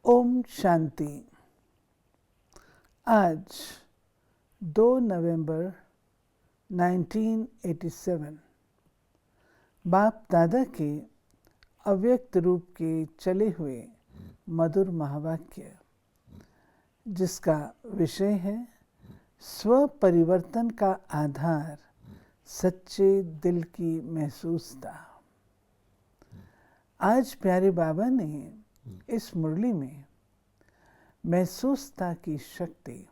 ओम शांति। आज 2 नवंबर 1987 बाप दादा के अव्यक्त रूप के चले हुए मधुर महावाक्य, जिसका विषय है स्व परिवर्तन का आधार सच्चे दिल की महसूसता। आज प्यारे बाबा ने इस मुरली में महसूसता की शक्ति,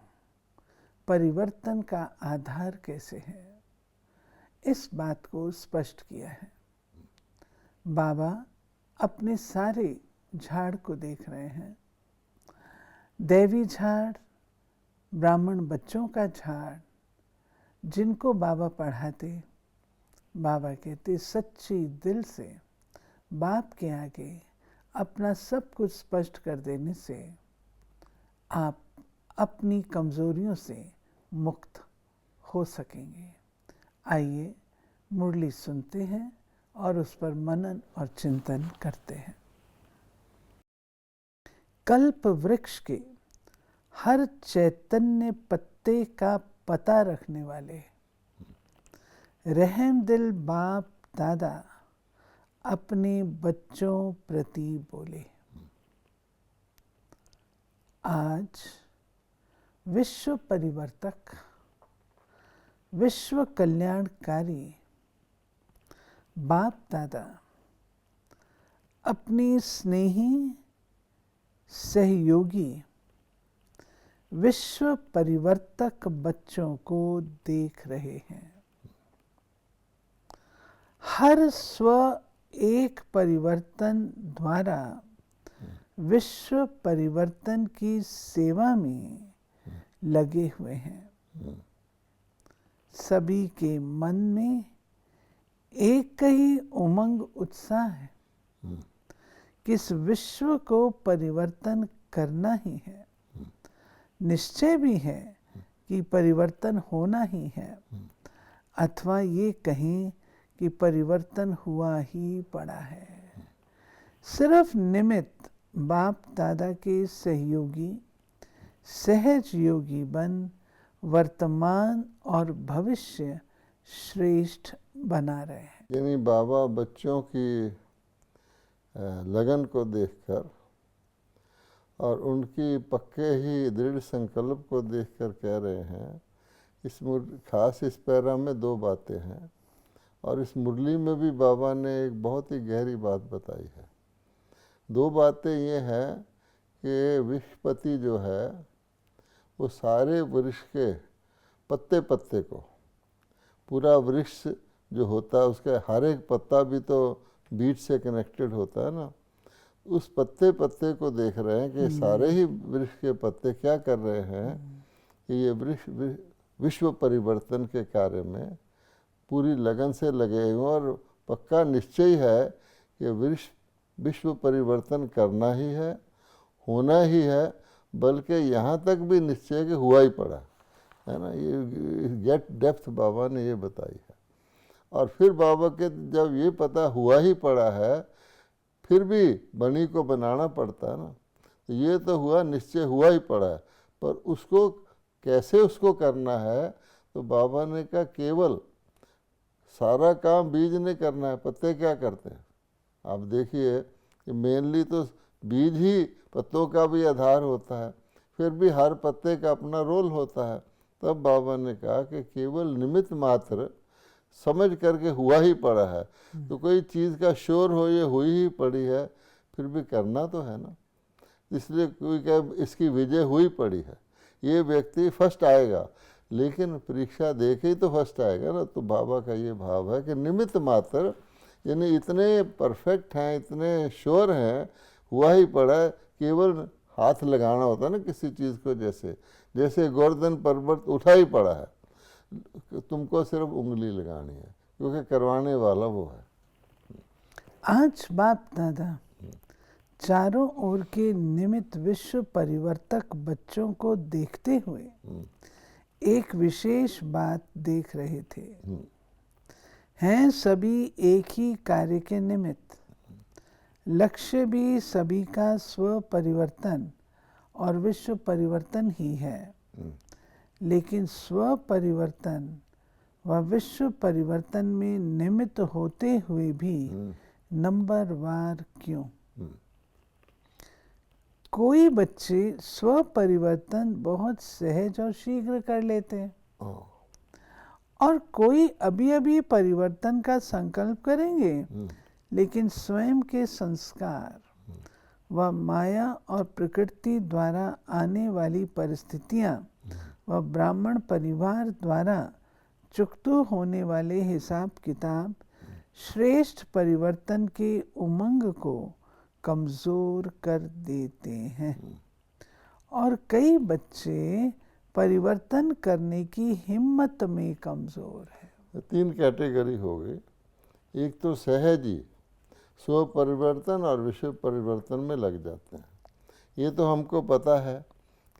परिवर्तन का आधार कैसे है, इस बात को स्पष्ट किया है। बाबा अपने सारे झाड़ को देख रहे हैं। दैवी झाड़, ब्राह्मण बच्चों का झाड़, जिनको बाबा पढ़ाते, बाबा कहते सच्ची दिल से बाप के आगे अपना सब कुछ स्पष्ट कर देने से आप अपनी कमजोरियों से मुक्त हो सकेंगे। आइए मुरली सुनते हैं और उस पर मनन और चिंतन करते हैं। कल्प वृक्ष के हर चैतन्य पत्ते का पता रखने वाले रहम दिल बाप दादा अपने बच्चों प्रति बोले। आज विश्व परिवर्तक, विश्व कल्याणकारी बाप दादा अपने स्नेही सहयोगी विश्व परिवर्तक बच्चों को देख रहे हैं। हर स्व एक परिवर्तन द्वारा विश्व परिवर्तन की सेवा में लगे हुए हैं। सभी के मन में एक ही उमंग उत्साह है कि इस विश्व को परिवर्तन करना ही है। निश्चय भी है कि परिवर्तन होना ही है, अथवा ये कहें कि परिवर्तन हुआ ही पड़ा है। सिर्फ निमित्त बाप दादा के सहयोगी, सहज योगी बन वर्तमान और भविष्य श्रेष्ठ बना रहे हैं। यानी बाबा बच्चों की लगन को देखकर और उनकी पक्के ही दृढ़ संकल्प को देखकर कह रहे हैं। खास इस पैरा में दो बातें हैं और इस मुरली में भी बाबा ने एक बहुत ही गहरी बात बताई है। दो बातें ये हैं कि वृक्षपति जो है वो सारे वृक्ष के पत्ते पत्ते को, पूरा वृक्ष जो होता है उसका हर एक पत्ता भी तो बीज से कनेक्टेड होता है ना, उस पत्ते पत्ते को देख रहे हैं कि सारे ही वृक्ष के पत्ते क्या कर रहे हैं कि ये वृक्ष विश्व परिवर्तन के कार्य में पूरी लगन से लगे हुए और पक्का निश्चय है कि विश्व परिवर्तन करना ही है, होना ही है, बल्कि यहाँ तक भी निश्चय कि हुआ ही पड़ा है ना। ये गेट डेप्थ बाबा ने ये बताई है। और फिर बाबा के जब ये पता हुआ ही पड़ा है, फिर भी बनी को बनाना पड़ता है ना। तो ये तो हुआ, निश्चय हुआ ही पड़ा है, पर उसको कैसे उसको करना है, तो बाबा ने कहा केवल सारा काम बीज नहीं करना है। पत्ते क्या करते हैं आप देखिए कि मेनली तो बीज ही पत्तों का भी आधार होता है, फिर भी हर पत्ते का अपना रोल होता है। तब बाबा ने कहा कि केवल निमित्त मात्र समझ करके हुआ ही पड़ा है। तो कोई चीज़ का शोर हो, ये हुई ही पड़ी है, फिर भी करना तो है ना। इसलिए कोई कहे इसकी विजय हुई पड़ी है, ये व्यक्ति फर्स्ट आएगा, लेकिन परीक्षा दे के ही तो फर्स्ट आएगा ना। तो बाबा का ये भाव है कि निमित्त मात्र, यानी इतने परफेक्ट हैं, इतने श्योर हैं, हुआ ही पड़ा है। केवल हाथ लगाना होता है ना किसी चीज़ को, जैसे गोवर्धन पर्वत उठा ही पड़ा है, तुमको सिर्फ उंगली लगानी है, क्योंकि करवाने वाला वो है। आज बाप दादा चारों ओर के निमित्त विश्व परिवर्तक बच्चों को देखते हुए एक विशेष बात देख रहे थे। हैं सभी एक ही कार्य के निमित्त, लक्ष्य भी सभी का स्व परिवर्तन और विश्व परिवर्तन ही है, लेकिन स्व परिवर्तन व विश्व परिवर्तन में निमित्त होते हुए भी नंबरवार क्यों? कोई बच्चे स्व परिवर्तन बहुत सहज और शीघ्र कर लेते हैं, और कोई अभी अभी परिवर्तन का संकल्प करेंगे, लेकिन स्वयं के संस्कार व माया और प्रकृति द्वारा आने वाली परिस्थितियां व ब्राह्मण परिवार द्वारा चुकतू होने वाले हिसाब किताब श्रेष्ठ परिवर्तन के उमंग को कमजोर कर देते हैं, और कई बच्चे परिवर्तन करने की हिम्मत में कमजोर है। 3 कैटेगरी हो गई। एक तो सहज ही स्व परिवर्तन और विश्व परिवर्तन में लग जाते हैं। ये तो हमको पता है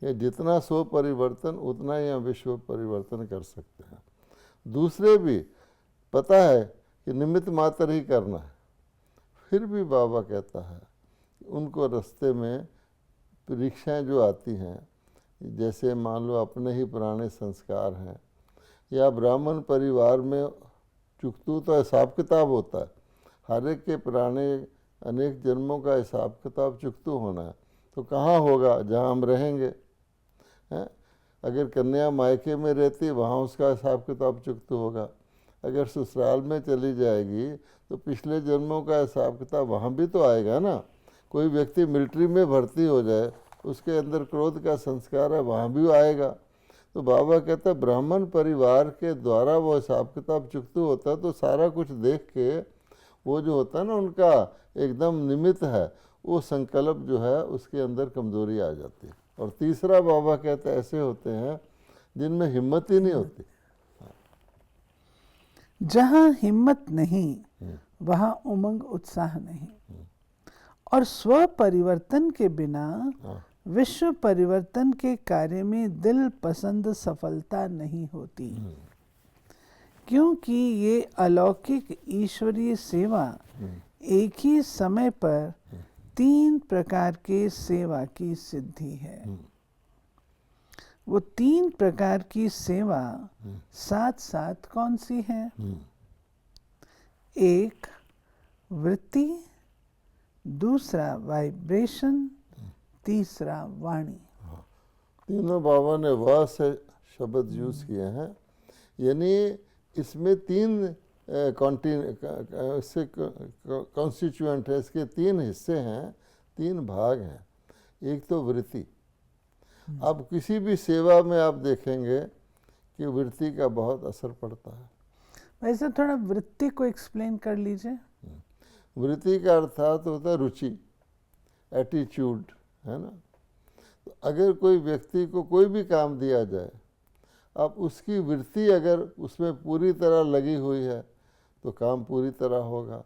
कि जितना स्व परिवर्तन उतना ही हम विश्व परिवर्तन कर सकते हैं। दूसरे भी पता है कि निमित्त मात्र ही करना है, फिर भी बाबा कहता है उनको रास्ते में परीक्षाएं जो आती हैं, जैसे मान लो अपने ही पुराने संस्कार हैं या ब्राह्मण परिवार में चुकतू तो हिसाब किताब होता है, हर एक के पुराने अनेक जन्मों का हिसाब किताब चुकतू होना है, तो कहाँ होगा? जहाँ हम रहेंगे हैं। अगर कन्या मायके में रहती वहाँ उसका हिसाब किताब चुकतू होगा, अगर ससुराल में चली जाएगी तो पिछले जन्मों का हिसाब किताब वहाँ भी तो आएगा ना। कोई व्यक्ति मिलिट्री में भर्ती हो जाए, उसके अंदर क्रोध का संस्कार है, वहाँ भी आएगा। तो बाबा कहता है ब्राह्मण परिवार के द्वारा वो हिसाब किताब चुकतू होता है, तो सारा कुछ देख के वो जो होता है ना उनका एकदम निमित्त है, वो संकल्प जो है उसके अंदर कमजोरी आ जाती है। और तीसरा बाबा कहते हैं ऐसे होते हैं जिनमें हिम्मत ही नहीं होती। जहाँ हिम्मत नहीं वहाँ उमंग उत्साह नहीं, और स्व परिवर्तन के बिना विश्व परिवर्तन के कार्य में दिल पसंद सफलता नहीं होती, क्योंकि ये अलौकिक ईश्वरीय सेवा एक ही समय पर 3 प्रकार के सेवा की सिद्धि है। वो 3 प्रकार की सेवा साथ साथ कौन सी है? एक वृत्ति, दूसरा वाइब्रेशन, तीसरा वाणी। तीनों बाबा ने वाह से शब्द यूज किए हैं, यानी इसमें 3 कॉन्स्टिट्यूएंट है, इसके 3 हिस्से हैं, 3 भाग हैं। एक तो वृत्ति। अब किसी भी सेवा में आप देखेंगे कि वृत्ति का बहुत असर पड़ता है। वैसे थोड़ा वृत्ति को एक्सप्लेन कर लीजिए। वृत्ति का अर्थात होता है रुचि, एटीट्यूड, है ना। तो अगर कोई व्यक्ति को कोई भी काम दिया जाए, अब उसकी वृत्ति अगर उसमें पूरी तरह लगी हुई है तो काम पूरी तरह होगा।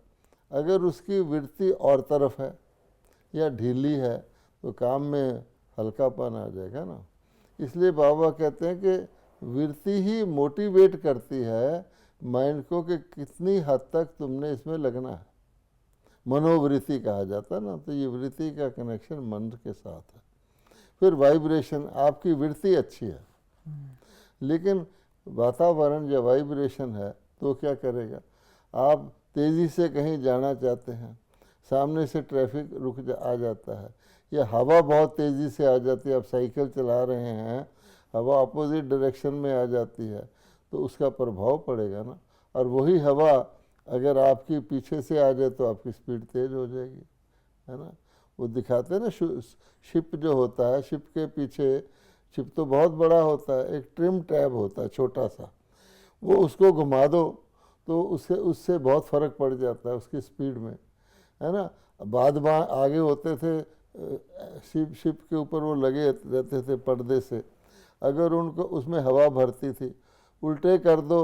अगर उसकी वृत्ति और तरफ है या ढीली है तो काम में हल्कापन आ जाएगा ना। इसलिए बाबा कहते हैं कि वृत्ति ही मोटिवेट करती है माइंड को कि कितनी हद तक तुमने इसमें लगना है। मनोवृत्ति कहा जाता है ना, तो ये वृत्ति का कनेक्शन मन के साथ है। फिर वाइब्रेशन, आपकी वृत्ति अच्छी है लेकिन वातावरण या वाइब्रेशन है तो क्या करेगा? आप तेज़ी से कहीं जाना चाहते हैं, सामने से ट्रैफिक आ जाता है, या हवा बहुत तेज़ी से आ जाती है, आप साइकिल चला रहे हैं, हवा अपोजिट डायरेक्शन में आ जाती है तो उसका प्रभाव पड़ेगा ना। और वही हवा अगर आपकी पीछे से आ जाए तो आपकी स्पीड तेज़ हो जाएगी, है ना। वो दिखाते हैं ना शिप जो होता है, शिप के पीछे, शिप तो बहुत बड़ा होता है, एक ट्रिम टैब होता है छोटा सा, वो उसको घुमा दो तो उससे बहुत फ़र्क पड़ जाता है उसकी स्पीड में, है ना। बाद आगे होते थे शिप के ऊपर वो लगे रहते थे पर्दे से, अगर उनको उसमें हवा भरती थी, उल्टे कर दो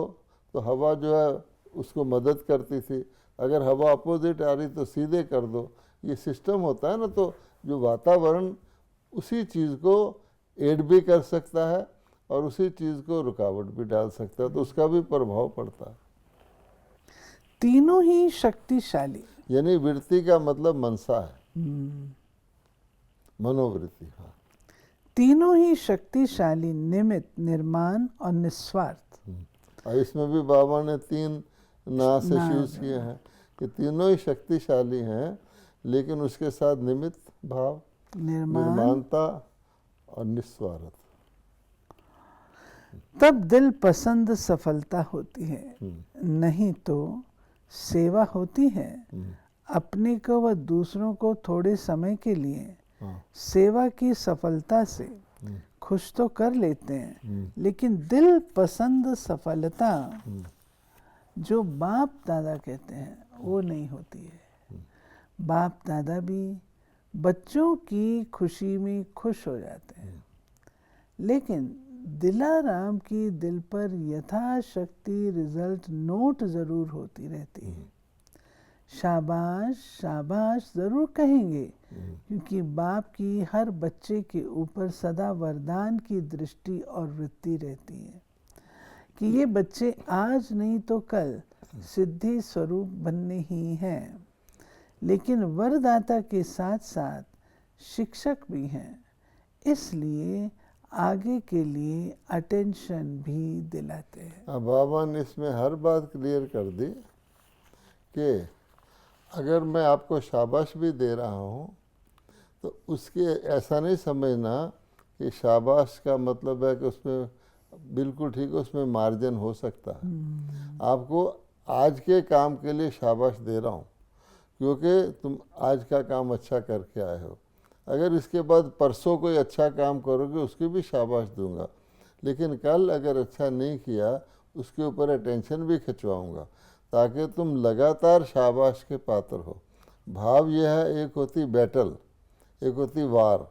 तो हवा जो है उसको मदद करती थी, अगर हवा अपोजिट आ रही तो सीधे कर दो। ये सिस्टम होता है ना, तो जो वातावरण उसी चीज़ को एड भी कर सकता है और उसी चीज़ को रुकावट भी डाल सकता है, तो उसका भी प्रभाव पड़ता है। तीनों ही शक्तिशाली, यानी वृत्ति का मतलब मनसा है, मनोवृत्ति। हाँ, तीनों ही शक्तिशाली, निमित्त, निर्माण और निस्वार्थ। और इसमें भी बाबा ने 3 ना से ना- यूज किए हैं कि तीनों ही शक्तिशाली हैं, लेकिन उसके साथ निमित्त भाव, निर्माणता और निस्वार्थ। तब दिल पसंद सफलता होती है, नहीं तो सेवा होती है। अपने को व दूसरों को थोड़े समय के लिए सेवा की सफलता से खुश तो कर लेते हैं, लेकिन दिल पसंद सफलता जो बाप दादा कहते हैं वो नहीं होती है। बाप दादा भी बच्चों की खुशी में खुश हो जाते हैं, लेकिन दिलाराम की दिल पर यथाशक्ति रिजल्ट नोट जरूर होती रहती है। शाबाश शाबाश जरूर कहेंगे, क्योंकि बाप की हर बच्चे के ऊपर सदा वरदान की दृष्टि और वृत्ति रहती है कि ये बच्चे आज नहीं तो कल सिद्धि स्वरूप बनने ही हैं। लेकिन वरदाता के साथ साथ शिक्षक भी हैं, इसलिए आगे के लिए अटेंशन भी दिलाते हैं। अब बाबा ने इसमें हर बात क्लियर कर दी कि अगर मैं आपको शाबाश भी दे रहा हूँ तो उसके ऐसा नहीं समझना कि शाबाश का मतलब है कि उसमें बिल्कुल ठीक है, उसमें मार्जिन हो सकता है। आपको आज के काम के लिए शाबाश दे रहा हूँ क्योंकि तुम आज का काम अच्छा करके आए हो। अगर इसके बाद परसों कोई अच्छा काम करोगे उसकी भी शाबाश दूंगा, लेकिन कल अगर अच्छा नहीं किया उसके ऊपर अटेंशन भी खिंचवाऊंगा ताकि तुम लगातार शाबाश के पात्र हो। भाव यह है, एक होती बैटल, एक होती वार।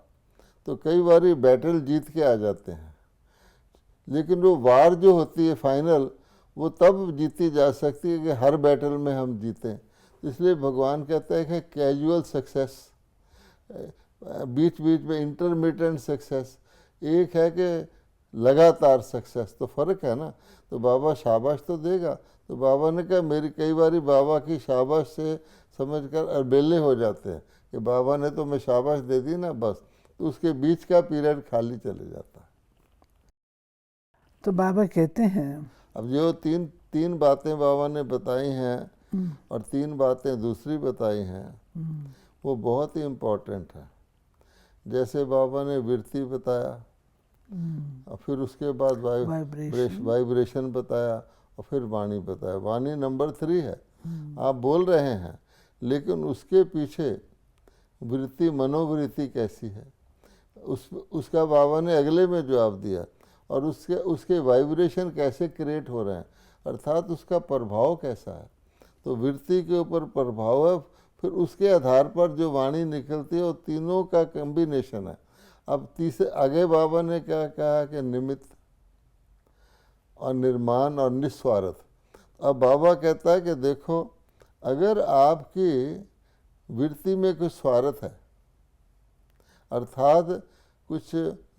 तो कई बार बैटल जीत के आ जाते हैं, लेकिन वो वार जो होती है फाइनल, वो तब जीती जा सकती है कि हर बैटल में हम जीतें। इसलिए भगवान कहते हैं कि कैजुअल सक्सेस, बीच बीच में इंटरमिटेंट सक्सेस, एक है कि लगातार सक्सेस। तो फ़र्क है ना। तो बाबा शाबाश तो देगा। तो बाबा ने कहा, मेरी कई बारी बाबा की शाबाश से समझकर अरबेले हो जाते हैं कि बाबा ने तो मैं शाबाश दे दी ना बस, तो उसके बीच का पीरियड खाली चले जाता है। तो बाबा कहते हैं, अब जो तीन बातें बाबा ने बताई हैं और 3 बातें दूसरी बताई हैं, वो बहुत ही इम्पोर्टेंट है। जैसे बाबा ने वृत्ति बताया और फिर उसके बाद वाइब्रेशन बताया और फिर वाणी बताया। वाणी नंबर 3 है, आप बोल रहे हैं, लेकिन उसके पीछे वृत्ति, मनोवृत्ति कैसी है उसका बाबा ने अगले में जवाब दिया। और उसके वाइब्रेशन कैसे क्रिएट हो रहे हैं, अर्थात उसका प्रभाव कैसा है। तो वृत्ति के ऊपर प्रभाव है, फिर उसके आधार पर जो वाणी निकलती है वो तीनों का कॉम्बिनेशन है। अब तीसरे आगे बाबा ने क्या कहा कि निमित्त और निर्माण और निस्वार्थ। अब बाबा कहता है कि देखो, अगर आपकी वृत्ति में कुछ स्वार्थ है, अर्थात कुछ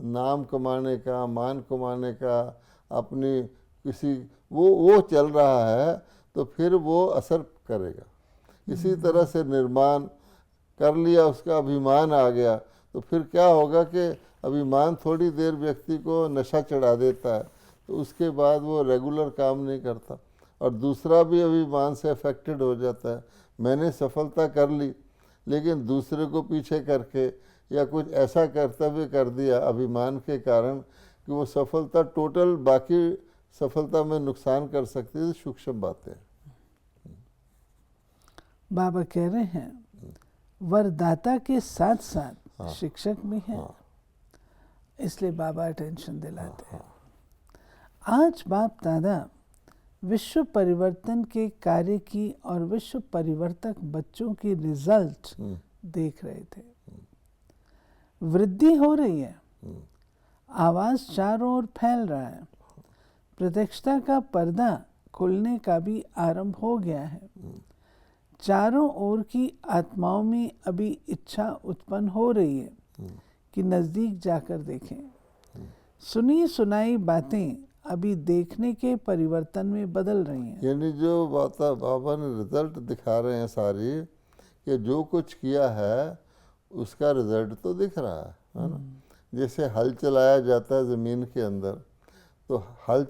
नाम कमाने का, मान कमाने का, अपनी किसी वो चल रहा है, तो फिर वो असर करेगा। इसी तरह से निर्माण कर लिया, उसका अभिमान आ गया, तो फिर क्या होगा कि अभिमान थोड़ी देर व्यक्ति को नशा चढ़ा देता है, तो उसके बाद वो रेगुलर काम नहीं करता। और दूसरा भी अभिमान से अफेक्टेड हो जाता है। मैंने सफलता कर ली, लेकिन दूसरे को पीछे करके या कुछ ऐसा कर्तव्य कर दिया अभिमान के कारण कि वो सफलता टोटल बाकी सफलता में नुकसान कर सकती है। सूक्ष्म बातें बाबा कह रहे हैं, वरदाता के साथ साथ शिक्षक भी हैं, इसलिए बाबा अटेंशन दिलाते हैं। आज बाप दादा विश्व परिवर्तन के कार्य की और विश्व परिवर्तक बच्चों की रिजल्ट देख रहे थे। वृद्धि हो रही है, आवाज चारों ओर फैल रहा है, प्रत्यक्षता का पर्दा खुलने का भी आरंभ हो गया है। चारों ओर की आत्माओं में अभी इच्छा उत्पन्न हो रही है कि नजदीक जाकर देखें। सुनी सुनाई बातें अभी देखने के परिवर्तन में बदल रही हैं। यानी जो बाबा ने रिजल्ट दिखा रहे हैं सारी, कि जो कुछ किया है उसका रिजल्ट तो दिख रहा है ना। जैसे हल चलाया जाता है ज़मीन के अंदर, तो हल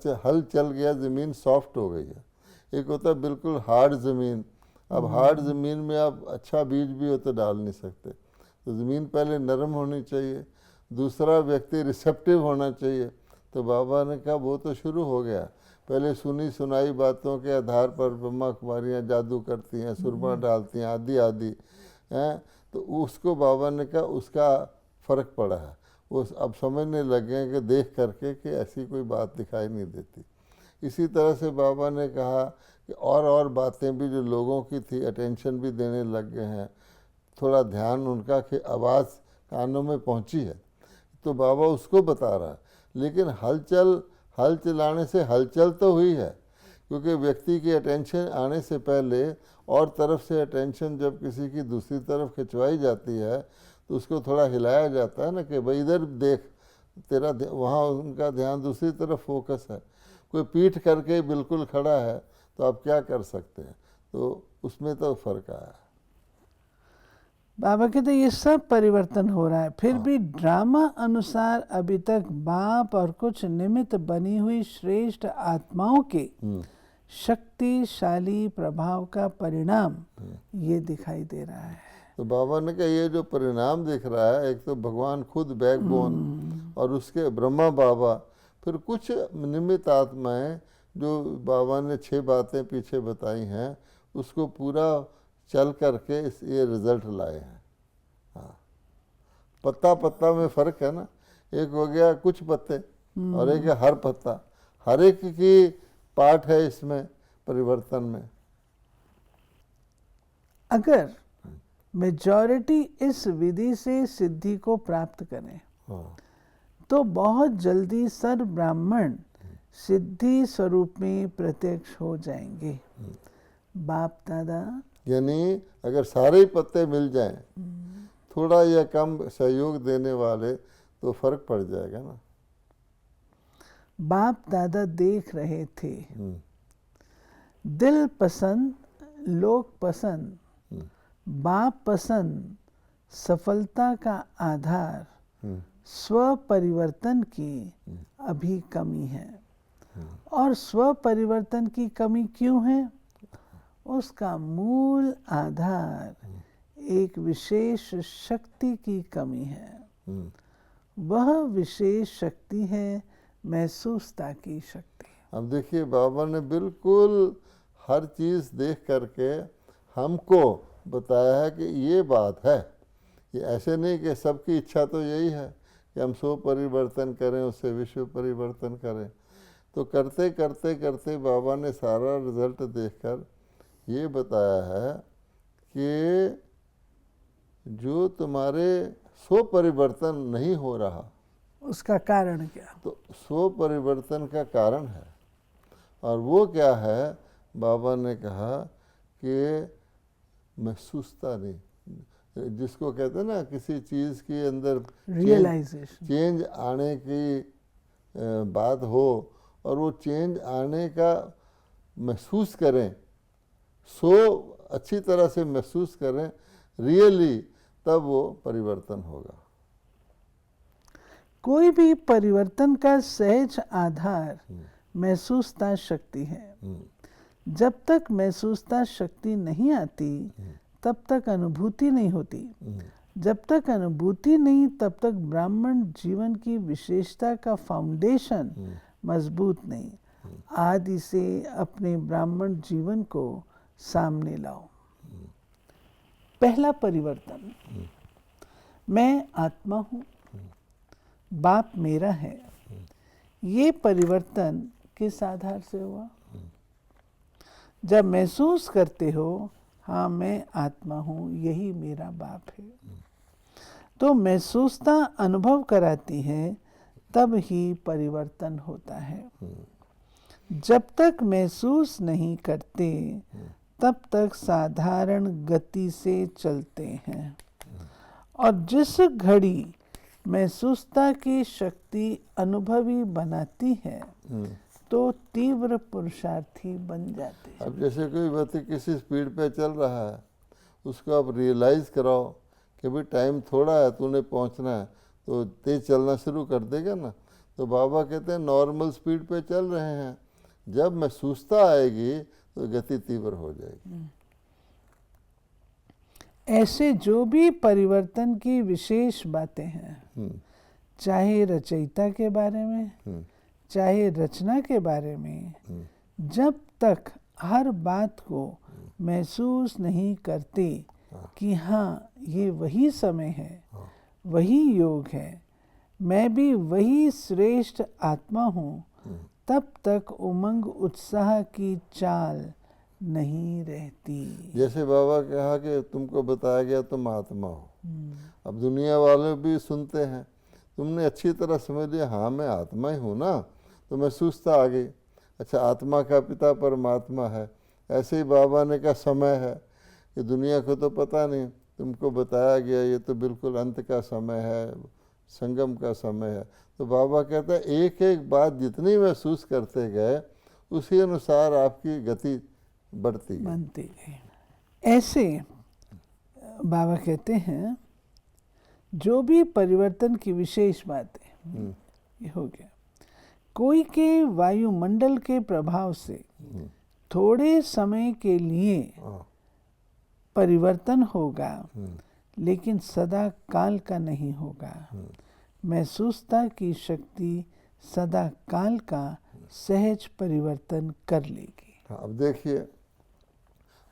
चल गया, ज़मीन सॉफ्ट हो गई है। एक होता है बिल्कुल हार्ड ज़मीन, अब हार्ड ज़मीन में आप अच्छा बीज भी हो तो डाल नहीं सकते, तो ज़मीन पहले नरम होनी चाहिए, दूसरा व्यक्ति रिसेप्टिव होना चाहिए। तो बाबा ने कहा वो तो शुरू हो गया, पहले सुनी सुनाई बातों के आधार पर ब्रह्मा कुमारियाँ जादू करती हैं, सुरमा डालती हैं, आदि आदि हैं, तो उसको बाबा ने कहा उसका फ़र्क पड़ा है। वो अब समझने लगे हैं कि देख करके कि ऐसी कोई बात दिखाई नहीं देती। इसी तरह से बाबा ने कहा कि और बातें भी जो लोगों की थी अटेंशन भी देने लग गए हैं, थोड़ा ध्यान उनका कि आवाज़ कानों में पहुंची है, तो बाबा उसको बता रहा है। लेकिन हल चलाने से हलचल तो हुई है, क्योंकि व्यक्ति की अटेंशन आने से पहले और तरफ से अटेंशन जब किसी की दूसरी तरफ खिंचवाई जाती है तो उसको थोड़ा हिलाया जाता है ना, कि भाई इधर देख, तेरा वहाँ उनका ध्यान दूसरी तरफ फोकस है। कोई पीठ करके बिल्कुल खड़ा है तो आप क्या कर सकते हैं, तो उसमें तो फ़र्क आया। बाबा कहते ये सब परिवर्तन हो रहा है, फिर भी ड्रामा अनुसार अभी तक बाप और कुछ निमित्त बनी हुई श्रेष्ठ आत्माओं के शक्तिशाली प्रभाव का परिणाम ये दिखाई दे रहा है। तो बाबा ने कहा ये जो परिणाम दिख रहा है, एक तो भगवान खुद बैकबोन और उसके ब्रह्मा बाबा, फिर कुछ निमित्त आत्माएं जो बाबा ने 6 बातें पीछे बताई हैं, उसको पूरा चल करके ये रिजल्ट लाए हैं। हाँ, पत्ता पत्ता में फ़र्क है ना, एक हो गया कुछ पत्ते और एक है हर पत्ता, हर एक की पार्ट है इसमें परिवर्तन में। अगर मेजॉरिटी इस विधि से सिद्धि को प्राप्त करें तो बहुत जल्दी सर्व ब्राह्मण सिद्धि स्वरूप में प्रत्यक्ष हो जाएंगे। बाप दादा यानी अगर सारे पत्ते मिल जाएं, थोड़ा या कम सहयोग देने वाले, तो फर्क पड़ जाएगा ना। बाप दादा देख रहे थे दिल पसंद, लोग पसंद, बाप पसंद सफलता का आधार स्व परिवर्तन की अभी कमी है। और स्व परिवर्तन की कमी क्यों है? उसका मूल आधार एक विशेष शक्ति की कमी है। वह विशेष शक्ति है महसूसता की शक्ति। अब देखिए बाबा ने बिल्कुल हर चीज़ देख करके हमको बताया है कि ये बात है। ये ऐसे नहीं कि सबकी इच्छा तो यही है कि हम स्व परिवर्तन करें, उससे विश्व परिवर्तन करें। तो करते करते करते बाबा ने सारा रिजल्ट देखकर ये बताया है कि जो तुम्हारे स्व परिवर्तन नहीं हो रहा, उसका कारण क्या? तो स्व परिवर्तन का कारण है, और वो क्या है? बाबा ने कहा कि महसूसता नहीं, जिसको कहते हैं ना किसी चीज़ के अंदर रियलाइजेशन, चेंज आने की बात हो और वो चेंज आने का महसूस करें, सो अच्छी तरह से महसूस करें रियली, तब वो परिवर्तन होगा। कोई भी परिवर्तन का सहज आधार महसूसता शक्ति है। जब तक महसूसता शक्ति नहीं आती तब तक अनुभूति नहीं होती। जब तक अनुभूति नहीं तब तक ब्राह्मण जीवन की विशेषता का फाउंडेशन मजबूत नहीं। आदि से अपने ब्राह्मण जीवन को सामने लाओ। पहला परिवर्तन, मैं आत्मा हूँ, बाप मेरा है। ये परिवर्तन किस आधार से हुआ? जब महसूस करते हो हाँ मैं आत्मा हूँ, यही मेरा बाप है, तो महसूसता अनुभव कराती है, तब ही परिवर्तन होता है। जब तक महसूस नहीं करते तब तक साधारण गति से चलते हैं, और जिस घड़ी महसूसता की शक्ति अनुभवी बनाती है तो तीव्र पुरुषार्थी बन जाते हैं। अब जैसे कोई व्यक्ति किसी स्पीड पे चल रहा है, उसको आप रियलाइज़ कराओ कि भाई टाइम थोड़ा है, तूने पहुंचना है, तो तेज चलना शुरू कर देगा ना। तो बाबा कहते हैं नॉर्मल स्पीड पे चल रहे हैं, जब महसूसता आएगी तो गति तीव्र हो जाएगी। ऐसे जो भी परिवर्तन की विशेष बातें हैं, चाहे रचयिता के बारे में, चाहे रचना के बारे में, जब तक हर बात को महसूस नहीं करते कि हाँ ये वही समय है, वही योग है, मैं भी वही श्रेष्ठ आत्मा हूँ, तब तक उमंग उत्साह की चाल नहीं रहती। जैसे बाबा कहा कि तुमको बताया गया तुम आत्मा हो, अब दुनिया वाले भी सुनते हैं, तुमने अच्छी तरह समझ लिया हाँ मैं आत्मा ही हूँ ना, तो महसूसता आ गई। अच्छा, आत्मा का पिता परमात्मा है, ऐसे ही बाबा ने कहा समय है, कि दुनिया को तो पता नहीं, तुमको बताया गया ये तो बिल्कुल अंत का समय है, संगम का समय है। तो बाबा कहता है एक एक बात जितनी महसूस करते गए उसी अनुसार आपकी गति बढ़ती गई। ऐसे बाबा कहते हैं जो भी परिवर्तन की विशेष बात है, ये हो गया। कोई के वायुमंडल के प्रभाव से थोड़े समय के लिए परिवर्तन होगा, लेकिन सदा काल का नहीं होगा। महसूसता की शक्ति सदा काल का सहज परिवर्तन कर लेगी। अब देखिए,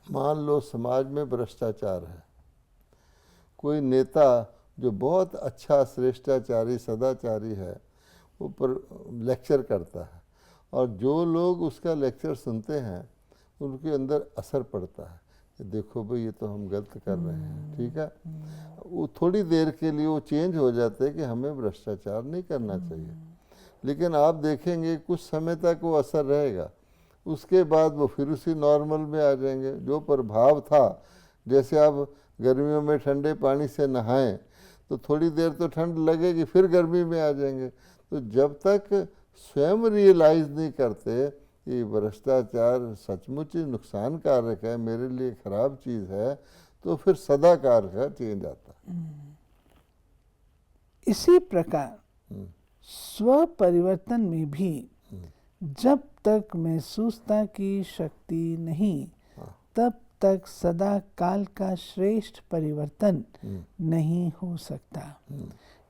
मान लो समाज में भ्रष्टाचार है, कोई नेता जो बहुत अच्छा श्रेष्ठाचारी सदाचारी है वो पर लेक्चर करता है, और जो लोग उसका लेक्चर सुनते हैं उनके अंदर असर पड़ता है कि देखो भाई ये तो हम गलत कर रहे हैं, ठीक है। वो थोड़ी देर के लिए वो चेंज हो जाते हैं कि हमें भ्रष्टाचार नहीं करना चाहिए, लेकिन आप देखेंगे कुछ समय तक वो असर रहेगा, उसके बाद वो फिर उसी नॉर्मल में आ जाएंगे। जो प्रभाव था, जैसे आप गर्मियों में ठंडे पानी से नहाएं तो थोड़ी देर तो ठंड लगेगी, फिर गर्मी में आ जाएंगे। तो जब तक स्वयं रियलाइज़ नहीं करते कि भ्रष्टाचार सचमुच ही नुकसानकारक है, मेरे लिए खराब चीज़ है, तो फिर सदाकार का चेंज आता है। इसी प्रकार स्व परिवर्तन में भी जब तक महसूसता की शक्ति नहीं, तब तक सदा काल का श्रेष्ठ परिवर्तन नहीं हो सकता।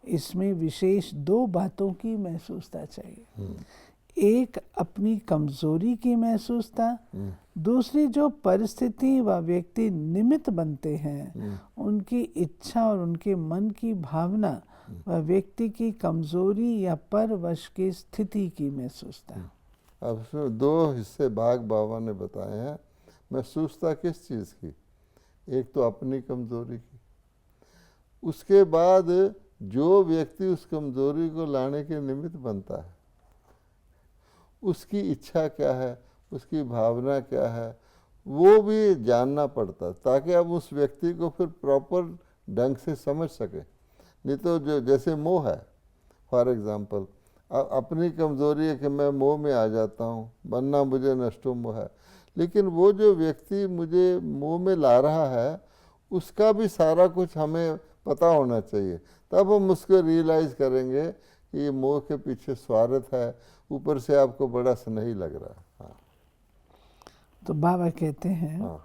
इसमें विशेष दो बातों की महसूसता चाहिए। एक अपनी कमजोरी की महसूसता, दूसरी जो परिस्थिति व व्यक्ति निमित्त बनते हैं उनकी इच्छा और उनके मन की भावना व व्यक्ति की कमजोरी या परवश की स्थिति की महसूसता। अब उसमें दो हिस्से भाग बाबा ने बताए हैं। महसूसता किस चीज़ की? एक तो अपनी कमजोरी की, उसके बाद जो व्यक्ति उस कमजोरी को लाने के निमित्त बनता है उसकी इच्छा क्या है, उसकी भावना क्या है, वो भी जानना पड़ता, ताकि आप उस व्यक्ति को फिर प्रॉपर ढंग से समझ सकें। नहीं तो जो जैसे मोह है, फॉर एग्ज़ाम्पल अपनी कमज़ोरी है कि मैं मोह में आ जाता हूँ, बनना मुझे नष्टो मोह है, लेकिन वो जो व्यक्ति मुझे मोह में ला रहा है उसका भी सारा कुछ हमें पता होना चाहिए, तब हम उसको रियलाइज़ करेंगे कि ये मोह के पीछे स्वार्थ है, ऊपर से आपको बड़ा स्नेही लग रहा है। हाँ। तो बाबा कहते हैं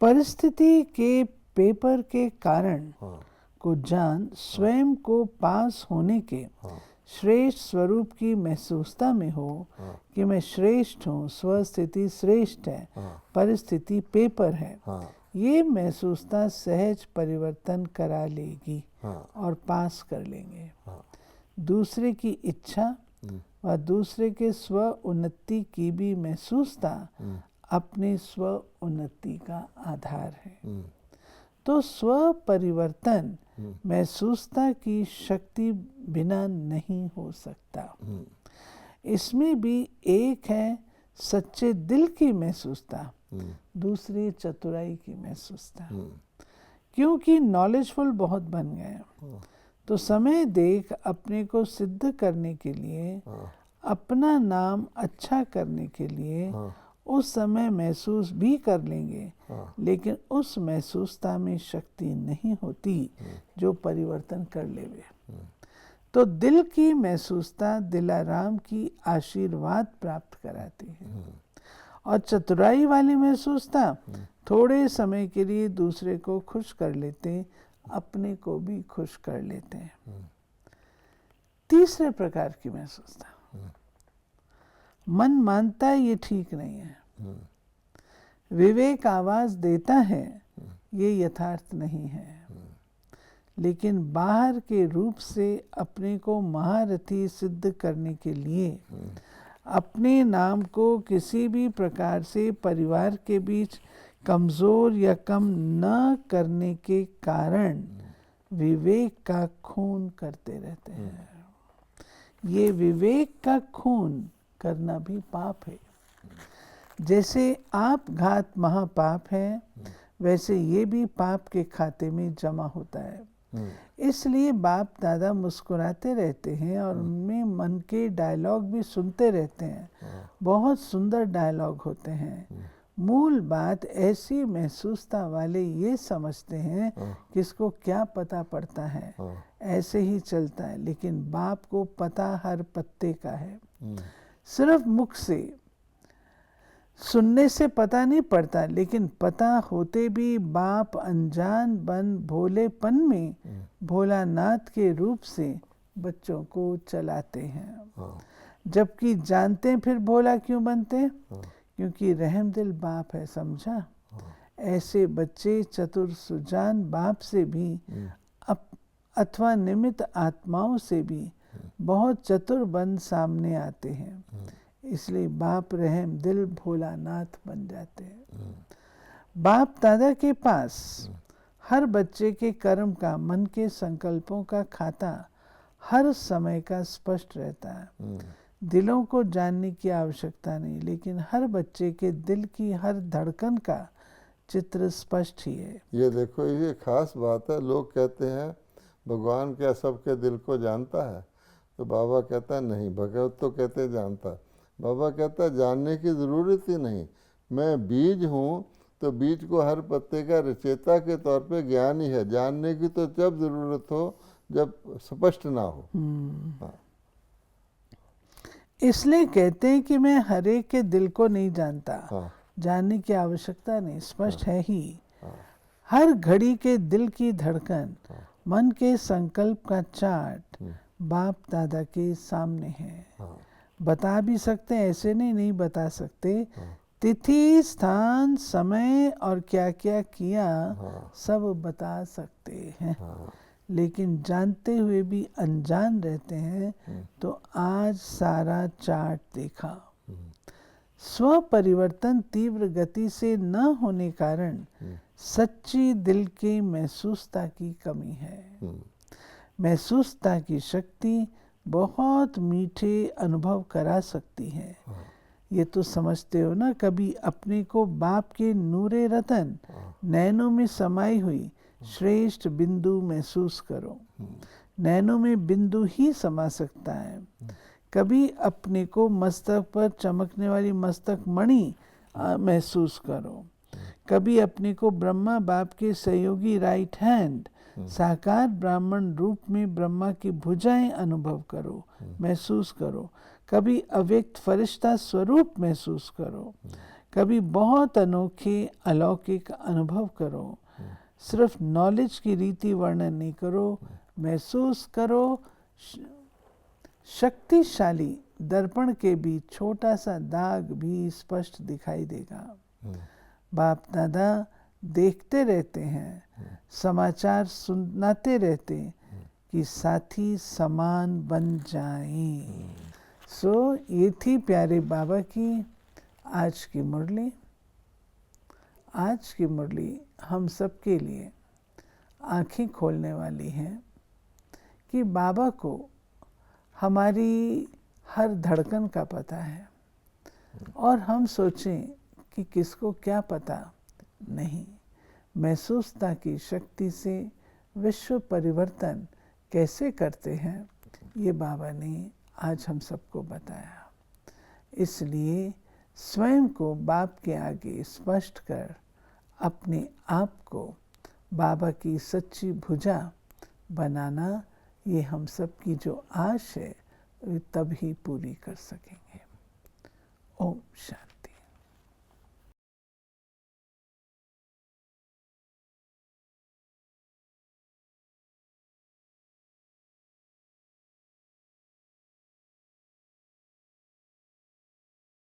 परिस्थिति के पेपर के कारण को जान स्वयं को पास होने के श्रेष्ठ स्वरूप की महसूसता में हो कि मैं श्रेष्ठ हूँ, स्वस्थिति श्रेष्ठ है, परिस्थिति पेपर है। ये महसूसता सहज परिवर्तन करा लेगी और पास कर लेंगे। दूसरे की इच्छा व दूसरे के स्व उन्नति की भी महसूसता अपने स्व उन्नति का आधार है। तो स्व परिवर्तन महसूसता की शक्ति बिना नहीं हो सकता। इसमें भी एक है सच्चे दिल की महसूसता, दूसरी चतुराई की महसूसता। क्योंकि नॉलेजफुल बहुत बन गए, तो समय देख अपने को सिद्ध करने के लिए, अपना नाम अच्छा करने के लिए उस समय महसूस भी कर लेंगे, लेकिन उस महसूसता में शक्ति नहीं होती जो परिवर्तन कर लेवे। तो दिल की महसूसता दिलाराम की आशीर्वाद प्राप्त कराती है, और चतुराई वाली महसूसता थोड़े समय के लिए दूसरे को खुश कर लेते, अपने को भी खुश कर लेते हैं। तीसरे प्रकार की महसूसता, मन मानता है ये ठीक नहीं है, विवेक आवाज देता है ये यथार्थ नहीं है, लेकिन बाहर के रूप से अपने को महारथी सिद्ध करने के लिए अपने नाम को किसी भी प्रकार से परिवार के बीच कमजोर या कम न करने के कारण विवेक का खून करते रहते हैं। ये विवेक का खून करना भी पाप है। जैसे आप घात महापाप है, वैसे ये भी पाप के खाते में जमा होता है। इसलिए बाप दादा मुस्कुराते रहते हैं और उनमें मन के डायलॉग भी सुनते रहते हैं। बहुत सुंदर डायलॉग होते हैं। मूल बात ऐसी महसूसता वाले ये समझते हैं कि इसको क्या पता पड़ता है, ऐसे ही चलता है, लेकिन बाप को पता हर पत्ते का है। सिर्फ मुख से सुनने से पता नहीं पड़ता, लेकिन पता होते भी बाप अनजान बन भोलेपन में भोलानाथ के रूप से बच्चों को चलाते हैं। जबकि जानते फिर भोला क्यों बनते? क्योंकि रहमदिल बाप है, समझा? ऐसे बच्चे चतुर सुजान बाप से भी अथवा निमित्त आत्माओं से भी बहुत चतुर बन सामने आते हैं। इसलिए बाप रहम दिल भोलानाथ बन जाते हैं। बाप दादा के पास हर बच्चे के कर्म का, मन के संकल्पों का खाता हर समय का स्पष्ट रहता है। दिलों को जानने की आवश्यकता नहीं, लेकिन हर बच्चे के दिल की हर धड़कन का चित्र स्पष्ट ही है। ये देखो, ये खास बात है। लोग कहते हैं भगवान क्या सबके दिल को जानता है? तो बाबा कहता है नहीं, भगवत तो कहते जानता है। बाबा कहता है जानने की ज़रूरत ही नहीं, मैं बीज हूँ, तो बीज को हर पत्ते का रचयिता के तौर पे ज्ञान ही है। जानने की तो जब ज़रूरत हो जब स्पष्ट ना हो। हाँ। इसलिए कहते हैं कि मैं हर एक के दिल को नहीं जानता। हाँ। जानने की आवश्यकता नहीं, स्पष्ट है ही। हर घड़ी के दिल की धड़कन, मन के संकल्प का चार्ट बाप दादा के सामने है। बता भी सकते हैं, ऐसे नहीं बता सकते। तिथि, स्थान, समय और क्या क्या किया सब बता सकते हैं, लेकिन जानते हुए भी अनजान रहते हैं। तो आज सारा चार्ट देखा। स्व परिवर्तन तीव्र गति से न होने कारण सच्ची दिल के महसूसता की कमी है। महसूसता की शक्ति बहुत मीठे अनुभव करा सकती है। ये तो समझते हो ना, कभी अपने को बाप के नूरे रतन नैनों में समाई हुई श्रेष्ठ बिंदु महसूस करो। नैनों में बिंदु ही समा सकता है। कभी अपने को मस्तक पर चमकने वाली मस्तक मणि महसूस करो। कभी अपने को ब्रह्मा बाप के सहयोगी राइट हैंड साकार ब्राह्मण रूप में ब्रह्मा की भुजाएं अनुभव करो, महसूस करो। कभी अव्यक्त फरिश्ता स्वरूप महसूस करो। कभी बहुत अनोखे अलौकिक अनुभव करो। सिर्फ नॉलेज की रीति वर्णन नहीं करो, महसूस करो। शक्तिशाली दर्पण के बीच छोटा सा दाग भी स्पष्ट दिखाई देगा। बाप दादा देखते रहते हैं, समाचार सुनाते रहते कि साथी समान बन जाएं। सो ये थी प्यारे बाबा की आज की मुरली। आज की मुरली हम सब के लिए आँखें खोलने वाली है कि बाबा को हमारी हर धड़कन का पता है, और हम सोचें कि किसको क्या पता नहीं। महसूसता की शक्ति से विश्व परिवर्तन कैसे करते हैं ये बाबा ने आज हम सबको बताया। इसलिए स्वयं को बाप के आगे स्पष्ट कर अपने आप को बाबा की सच्ची भुजा बनाना, ये हम सब की जो आश है तभी पूरी कर सकेंगे। ओम शांति।